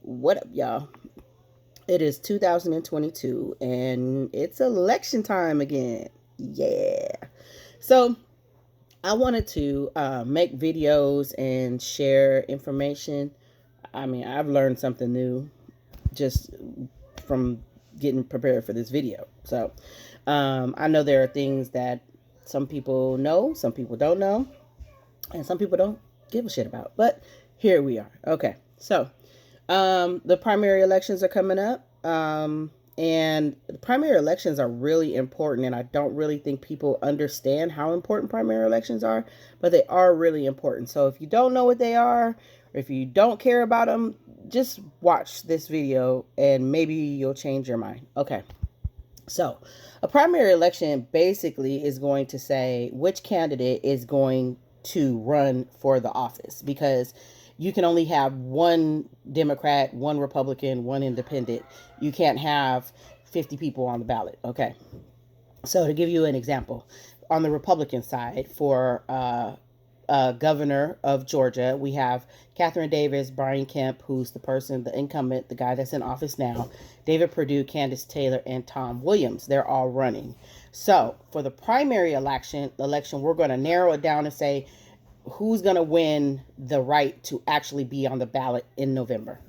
What up, y'all? It is 2022 and it's election time again. Yeah. So, I wanted to make videos and share information. I mean, I've learned something new just from getting prepared for this video. So, I know there are things that some people know, some people don't know, and some people don't give a shit about. But here we are. Okay. So, the primary elections are coming up. And the primary elections are really important, and I don't really think people understand how important primary elections are, but they are really important. So if you don't know what they are, or if you don't care about them, just watch this video and maybe you'll change your mind. Okay. So, a primary election basically is going to say which candidate is going to run for the office, because you can only have one Democrat, one Republican, one independent. You can't have 50 people on the ballot. Okay. So, to give you an example, on the Republican side, for governor of Georgia, we have Catherine Davis, Brian Kemp, who's the incumbent, the guy that's in office now, David Perdue, Candace Taylor, and Tom Williams. They're all running. So for the primary election, we're going to narrow it down and say who's going to win the right to actually be on the ballot in November.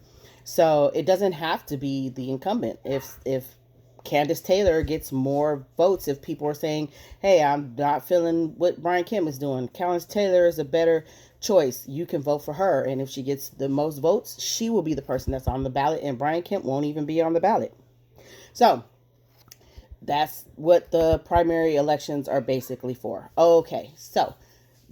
So it doesn't have to be the incumbent. If Candace Taylor gets more votes, if people are saying, hey, I'm not feeling what Brian Kemp is doing, Candace Taylor is a better choice, you can vote for her. And if she gets the most votes, she will be the person that's on the ballot, and Brian Kemp won't even be on the ballot. So that's what the primary elections are basically for. Okay, so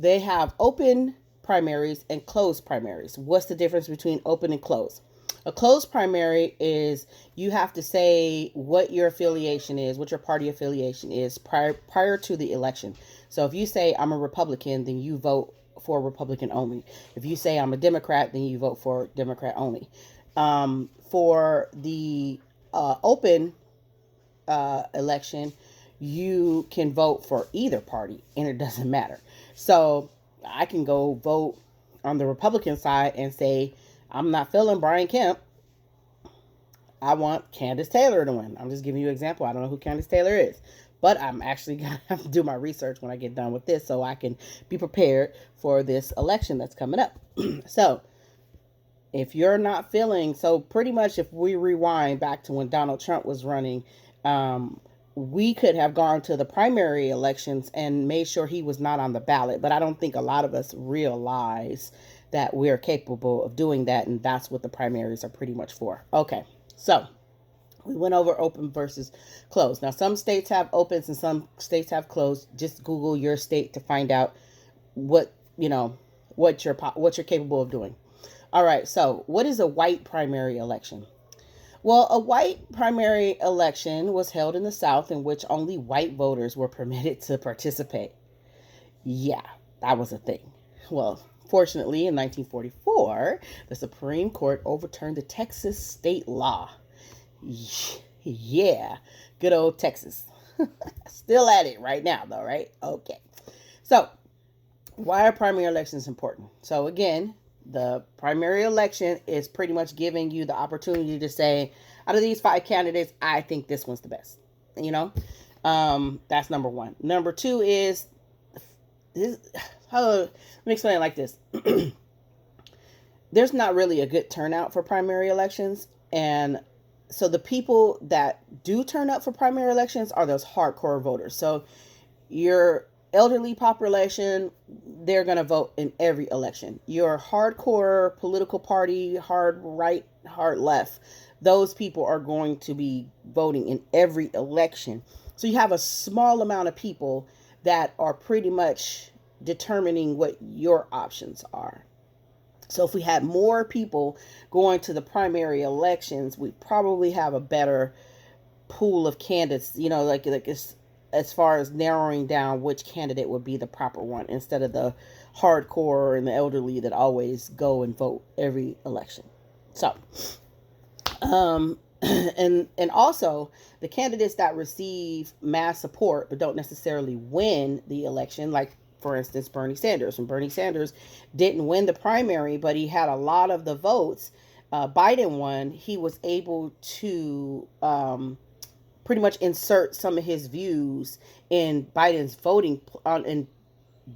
they have open primaries and closed primaries. What's the difference between open and closed? A closed primary is you have to say what your affiliation is, what your party affiliation is prior to the election. So if you say I'm a Republican, then you vote for Republican only. If you say I'm a Democrat, then you vote for Democrat only. For the open election, you can vote for either party and it doesn't matter. So I can go vote on the Republican side and say, I'm not feeling Brian Kemp. I want Candace Taylor to win. I'm just giving you an example. I don't know who Candace Taylor is, but I'm actually going to have to do my research when I get done with this so I can be prepared for this election that's coming up. So if you're not feeling, so pretty much if we rewind back to when Donald Trump was running, we could have gone to the primary elections and made sure he was not on the ballot. But I don't think a lot of us realize that we're capable of doing that, and that's what the primaries are pretty much for. Okay, so we went over open versus closed. Now, some states have opens and some states have closed. Just Google your state to find out what what you're capable of doing. All right, so what is a white primary election? Well, a white primary election was held in the South in which only white voters were permitted to participate. Yeah, that was a thing. Well, fortunately, in 1944, the Supreme Court overturned the Texas state law. Yeah, good old Texas. Still at it right now, though, right? Okay. So, why are primary elections important? So, again, the primary election is pretty much giving you the opportunity to say, out of these five candidates, I think this one's the best. That's number one. Number two is this. Let me explain it like this. There's not really a good turnout for primary elections, and so the people that do turn up for primary elections are those hardcore voters. So your elderly population, they're going to vote in every election. Your hardcore political party, hard right, hard left, those people are going to be voting in every election. So you have a small amount of people that are pretty much determining what your options are. So if we had more people going to the primary elections, we probably have a better pool of candidates, as far as narrowing down which candidate would be the proper one instead of the hardcore and the elderly that always go and vote every election. So, and also the candidates that receive mass support but don't necessarily win the election, like for instance Bernie Sanders. And Bernie Sanders didn't win the primary, but he had a lot of the votes. Biden won, he was able to pretty much insert some of his views in Biden's voting on in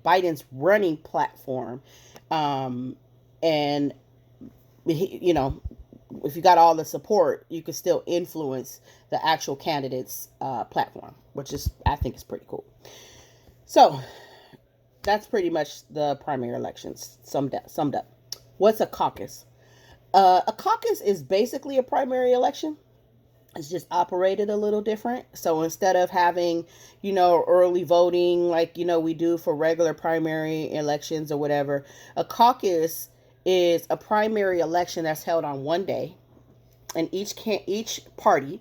Biden's running platform, and you know, if you got all the support, you can still influence the actual candidate's platform, which is, I think, is pretty cool. So that's pretty much the primary elections summed up. What's a caucus? A caucus is basically a primary election. It's just operated a little different. So instead of having, early voting like, we do for regular primary elections or whatever, a caucus is a primary election that's held on one day, and each party.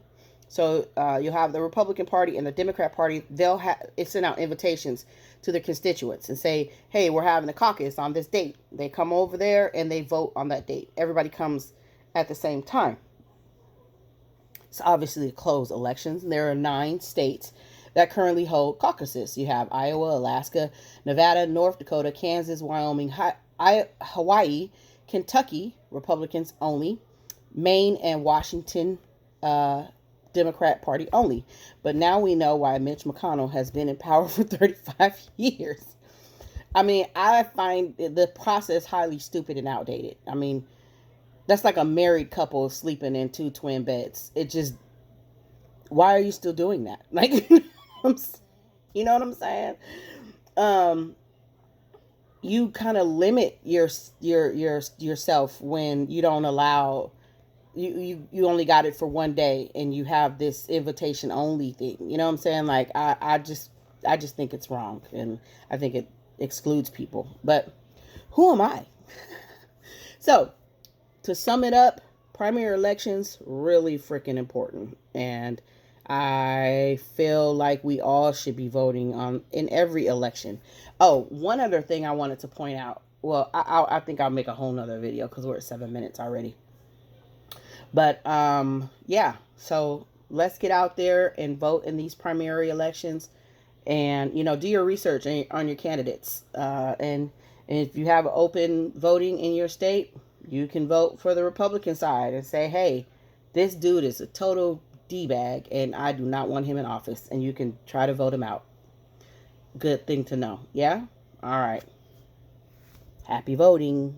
So you'll have the Republican Party and the Democrat Party. They'll send out invitations to their constituents and say, "Hey, we're having a caucus on this date." They come over there and they vote on that date. Everybody comes at the same time. It's obviously closed elections. There are 9 states that currently hold caucuses. You have Iowa, Alaska, Nevada, North Dakota, Kansas, Wyoming, Hawaii, Kentucky, Republicans only, Maine, and Washington, Democrat Party only. But now we know why Mitch McConnell has been in power for 35 years. I mean, I find the process highly stupid and outdated. I mean, that's like a married couple sleeping in 2 twin beds. It just, why are you still doing that? Like, you know what I'm saying? You kind of limit yourself when you don't allow, you only got it for one day and you have this invitation only thing. You know what I'm saying? Like, I just think it's wrong, and I think it excludes people. But who am I? So, to sum it up, primary elections really freaking important, and I feel like we all should be voting in every election. Oh, one other thing I wanted to point out. Well, I think I'll make a whole nother video because we're at 7 minutes already. But yeah, so let's get out there and vote in these primary elections, and do your research on your candidates. And if you have open voting in your state, you can vote for the Republican side and say, "Hey, this dude is a total D-bag, and I do not want him in office," and you can try to vote him out. Good thing to know. Yeah? All right. Happy voting.